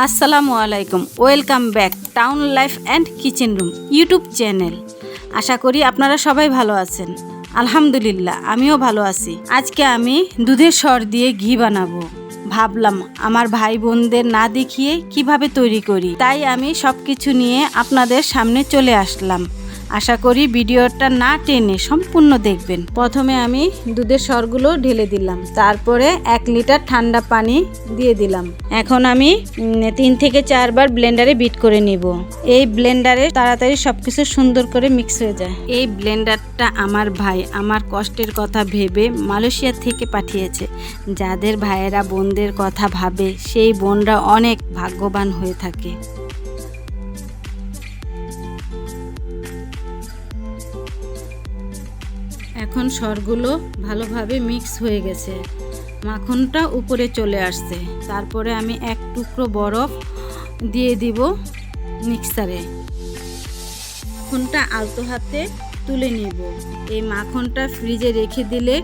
আসসালামু আলাইকুম, welcome back town life and kitchen room YouTube channel. আশা করি আপনারা সবাই ভালো আছেন। আলহামদুলিল্লাহ, আমিও ভালো আছি। আজকে আমি দুধের সর দিয়ে ঘি বানাবো। ভাবলাম আমার ভাই বোনদের না দেখিয়ে কিভাবে তৈরি করি, তাই আমি সব কিছু নিয়ে আপনাদের সামনে চলে আসলাম। আশা করি ভিডিওটা না টেনে সম্পূর্ণ দেখবেন। প্রথমে আমি দুধের সরগুলো ঢেলে দিলাম, তারপরে 1 লিটার ঠান্ডা পানি দিয়ে দিলাম। এখন আমি 3 থেকে 4 বার ব্লেন্ডারে বিট করে নিব। এই ব্লেন্ডারে তাড়াতাড়ি সবকিছু সুন্দর করে মিক্স হয়ে যায়। এই ব্লেন্ডারটা আমার ভাই আমার কষ্টের কথা ভেবে মালয়েশিয়া থেকে পাঠিয়েছে। যাদের ভাইয়েরা বোনদের কথা ভাবে সেই বোনরা অনেক ভাগ্যবান হয়ে থাকে। এখন সরগুলো ভালোভাবে মিক্স হয়ে গেছে, মাখনটা উপরে চলে আসছে। তারপরে আমি 1 টুকরো বরফ দিয়ে দিব মিক্সারে। মাখনটা আলতো হাতে তুলে নিব। এই মাখনটা ফ্রিজে রেখে দিলে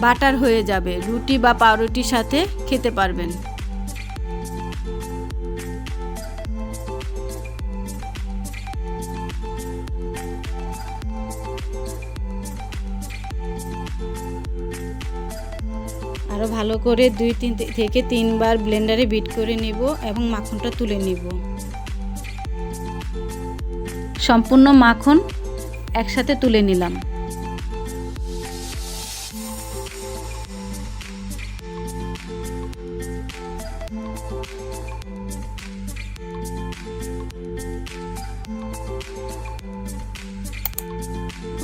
বাটার হয়ে যাবে, রুটি বা পাউরুটির সাথে খেতে পারবেন। আরও ভালো করে 2 থেকে 3 বার ব্লেন্ডারে বিট করে নিব এবং মাখনটা তুলে নিব। সম্পূর্ণ মাখন একসাথে তুলে নিলাম।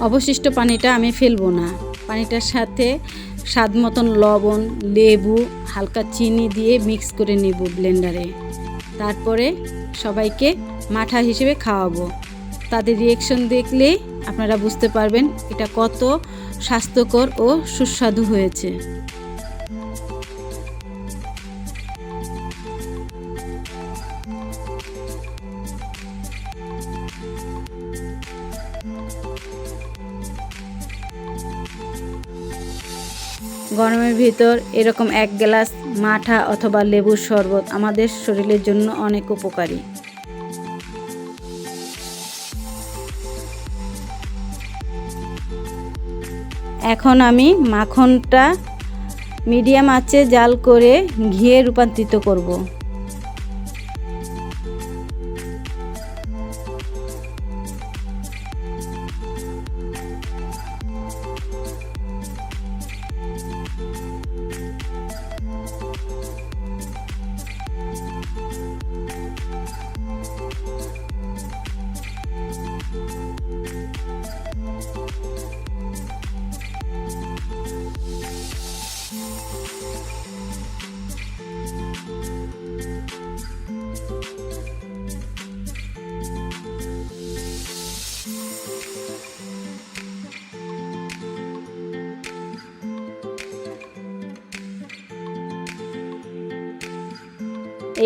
অবশিষ্ট পানিটা আমি ফেলবো না। পানিটার সাথে স্বাদ মতন লবণ, লেবু, হালকা চিনি দিয়ে মিক্স করে নিব ব্লেন্ডারে। তারপরে সবাইকে মাঠা হিসেবে খাওয়াবো। তাদের রিঅ্যাকশন দেখলে আপনারা বুঝতে পারবেন এটা কত স্বাস্থ্যকর ও সুস্বাদু হয়েছে। গরমের ভিতর এরকম 1 গ্লাস মাঠা অথবা লেবুর শরবত আমাদের শরীরের জন্য অনেক উপকারী। এখন আমি মাখনটা মিডিয়াম আঁচে জাল করে ঘিয়ে রূপান্তরিত করব।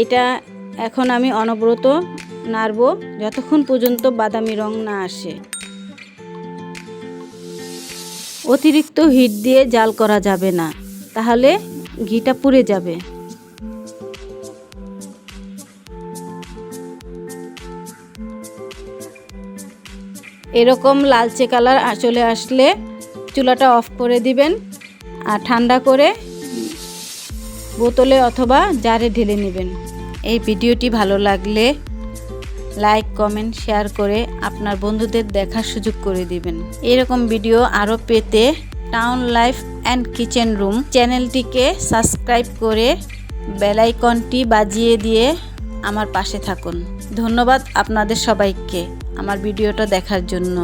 এটা এখন আমি অনবরত নাড়ব যতক্ষণ পর্যন্ত বাদামি রং না আসে। অতিরিক্ত হিট দিয়ে জাল করা যাবে না, তাহলে ঘিটা পুড়ে যাবে। এরকম লালচে কালার চলে আসলে চুলাটা অফ করে দিবেন আর ঠান্ডা করে বোতলে অথবা জারে ঢেলে নেবেন। এই ভিডিওটি ভালো লাগলে লাইক, কমেন্ট, শেয়ার করে আপনার বন্ধুদের দেখার সুযোগ করে দিবেন। এরকম ভিডিও আরও পেতে town life and kitchen room চ্যানেলটিকে সাবস্ক্রাইব করে বেল আইকনটি বাজিয়ে দিয়ে আমার পাশে থাকুন। ধন্যবাদ আপনাদের সবাইকে আমার ভিডিওটা দেখার জন্য।